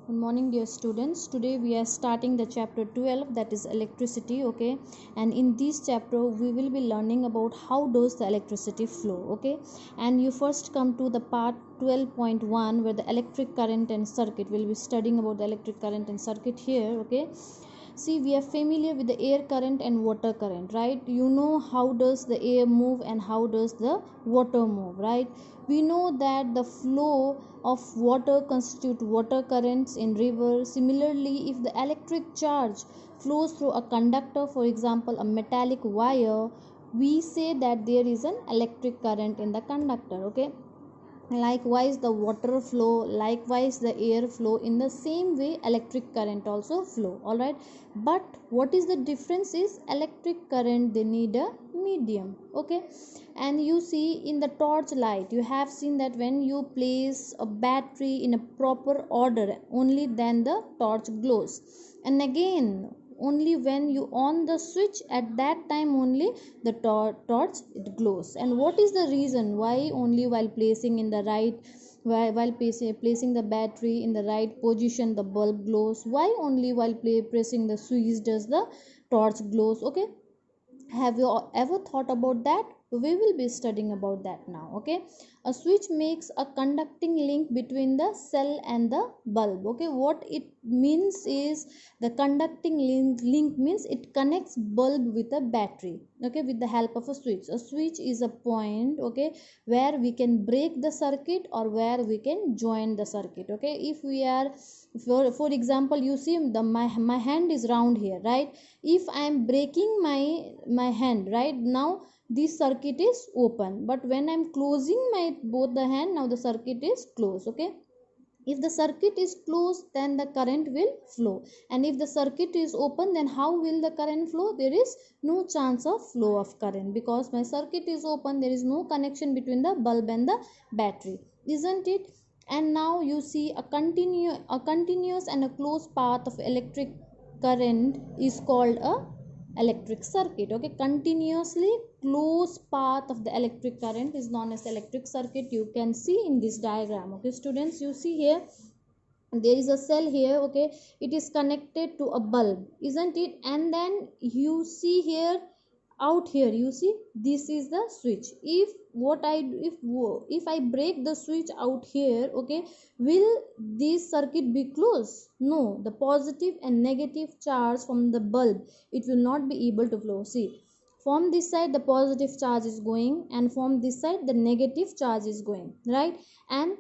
Good morning, dear students. Today we are starting the chapter 12, that is electricity. Okay, and in this chapter we will be learning about how does the electricity flow. Okay, and you first come to the part 12.1 where the electric current and circuit. Will be studying about the electric current and circuit here. Okay, see, we are familiar with the air current and water current, right? You know how does the air move and how does the water move, right? We know that the flow of water constitute water currents in river. Similarly, if the electric charge flows through a conductor, for example a metallic wire, we say that there is an electric current in the conductor. Okay, likewise the water flow, likewise the air flow, in the same way electric current also flow. All right, but what is the difference is electric current they need a medium. Okay, and you see in the torch light you have seen that when you place a battery in a proper order, only then the torch glows, and again only when you on the switch, at that time only the torch it glows. And what is the reason why only while placing in the right, while placing the battery in the right position the bulb glows? Why only while pressing the switch does the torch glows? Okay, have you ever thought about that? We will be studying about that now. Okay, a switch makes a conducting link between the cell and the bulb. Okay, what it means is the conducting link means it connects bulb with a battery. Okay, with the help of a switch. A switch is a point, okay, where we can break the circuit or where we can join the circuit. Okay, if we are, for example, you see my hand is round here, right? If I am breaking my hand right now, this circuit is open, but when I am closing my both the hand, now the circuit is closed. Okay, if the circuit is closed then the current will flow, and if the circuit is open then how will the current flow? There is no chance of flow of current because my circuit is open, there is no connection between the bulb and the battery, isn't it? And now you see a continuous and a closed path of electric current is called a electric circuit. Okay, continuously closed path of the electric current is known as electric circuit. You can see in this diagram. Okay, students, you see here there is a cell here. Okay, it is connected to a bulb, isn't it? And then you see here, out here you see this is the switch. If what I do, if I break the switch out here, okay, will this circuit be closed? No, the positive and negative charge from the bulb, it will not be able to flow. See, from this side the positive charge is going and from this side the negative charge is going, right? And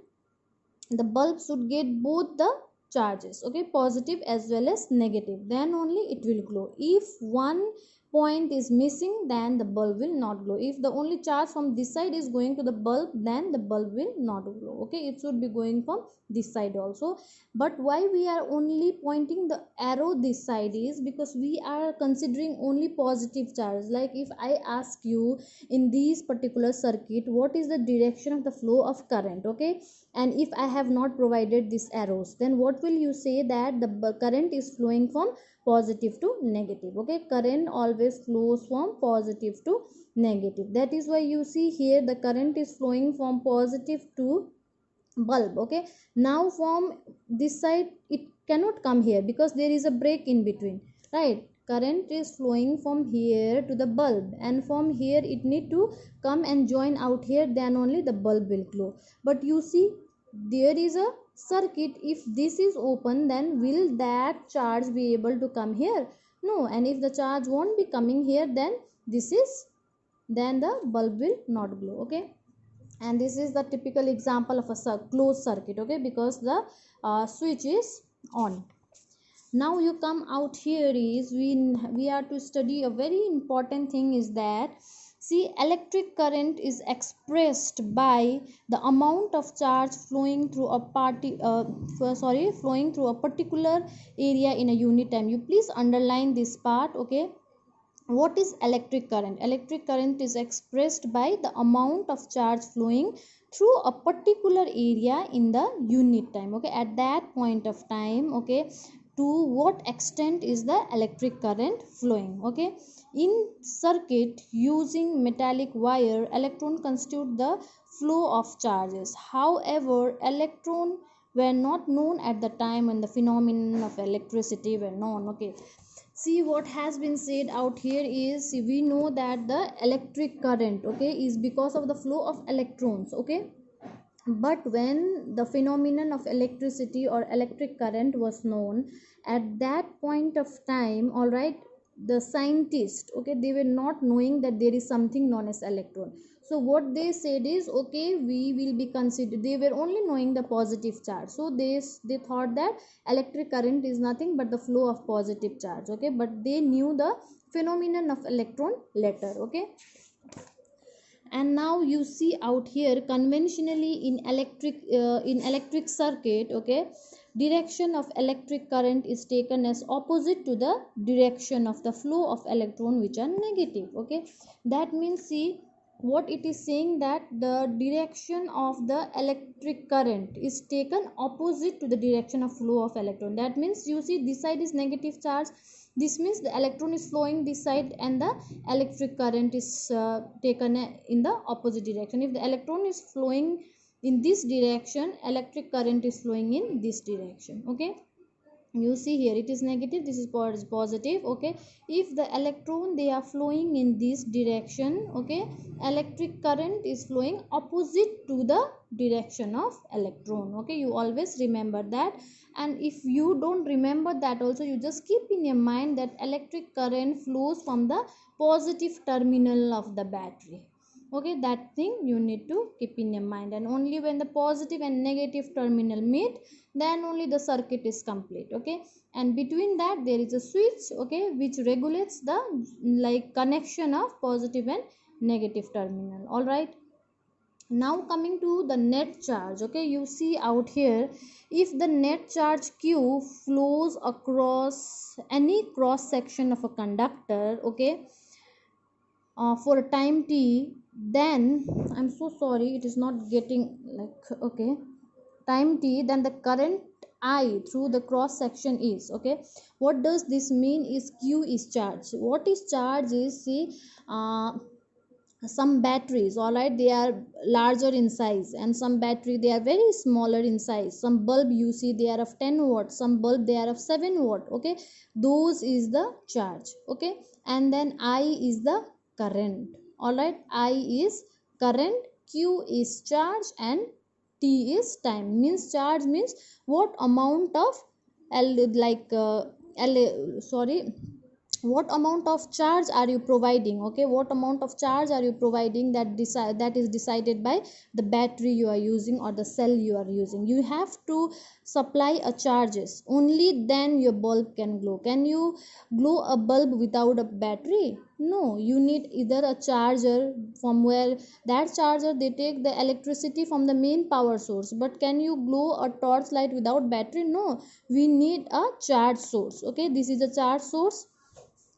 the bulb should get both the charges, okay, positive as well as negative, then only it will glow. If one point is missing, then the bulb will not glow. If the only charge from this side is going to the bulb, then the bulb will not glow. Okay, it should be going from this side also. But why we are only pointing the arrow this side is because we are considering only positive charge. Like if I ask you in this particular circuit what is the direction of the flow of current, okay, and if I have not provided these arrows, then what will you say? That the current is flowing from positive to negative. Okay, current always flows from positive to negative. That is why you see here the current is flowing from positive to bulb. Okay, now from this side it cannot come here because there is a break in between, right? Current is flowing from here to the bulb, and from here it need to come and join out here, then only the bulb will glow. But you see there is a circuit. If this is open, then will that charge be able to come here? No. And if the charge won't be coming here, then then the bulb will not glow. Okay, and this is the typical example of a closed circuit. Okay, because the switch is on. Now you come out here is we are to study a very important thing is that, see, electric current is expressed by the amount of charge flowing through a flowing through a particular area in a unit time. You please underline this part. Okay, what is electric current? Electric current is expressed by the amount of charge flowing through a particular area in the unit time. Okay, at that point of time, okay, to what extent is the electric current flowing? Okay, in circuit using metallic wire, electron constitute the flow of charges. However, electron were not known at the time when the phenomenon of electricity were known. Okay, see what has been said out here is, see, we know that the electric current, okay, is because of the flow of electrons. Okay, but when the phenomenon of electricity or electric current was known, at that point of time, all right, the scientists, okay, they were not knowing that there is something known as electron. So what they said is, okay, we will be considered, they were only knowing the positive charge, so they thought that electric current is nothing but the flow of positive charge. Okay, but they knew the phenomenon of electron later. Okay, and now you see out here, conventionally in electric circuit, okay, direction of electric current is taken as opposite to the direction of the flow of electron which are negative. Okay, that means, see what it is saying, that the direction of the electric current is taken opposite to the direction of flow of electron. That means, you see, this side is negative charge, this means the electron is flowing this side and the electric current is taken in the opposite direction. If the electron is flowing in this direction, electric current is flowing in this direction. Okay, you see here it is negative, this is positive. Okay, if the electron they are flowing in this direction, okay, electric current is flowing opposite to the direction of electron. Okay, you always remember that. And if you don't remember that also, you just keep in your mind that electric current flows from the positive terminal of the battery. Okay, that thing you need to keep in your mind, and only when the positive and negative terminal meet, then only the circuit is complete. Okay, and between that there is a switch, okay, which regulates the like connection of positive and negative terminal. All right, now coming to the net charge. Okay, you see out here, if the net charge q flows across any cross section of a conductor, okay, for a time t, then I'm so sorry, it is not getting like, okay, time t, then the current I through the cross section is, okay, what does this mean is q is charge. What is charge is, see, uh, some batteries, all right, they are larger in size, and some battery they are very smaller in size. Some bulb you see they are of 10 watt, some bulb they are of 7 watt. Okay, those is the charge. Okay, and then I is the current. All right, I is current, q is charge, and t is time. Means charge means what amount of l like l sorry, what amount of charge are you providing. Okay, what amount of charge are you providing, that is decided by the battery you are using or the cell you are using. You have to supply a charges, only then your bulb can glow. Can you glow a bulb without a battery? No, you need either a charger, from where that charger they take the electricity from the main power source. But can you glow a torch light without battery? No, we need a charge source. Okay, this is a charge source,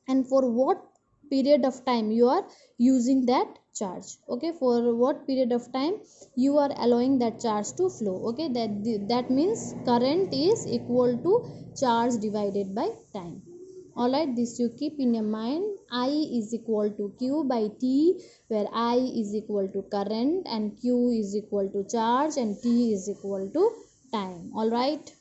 and for what period of time you are using that charge. Okay, for what period of time you are allowing that charge to flow. Okay, that means current is equal to charge divided by time. All right, this you keep in your mind. I is equal to q by t, where I is equal to current and q is equal to charge and t is equal to time. All right,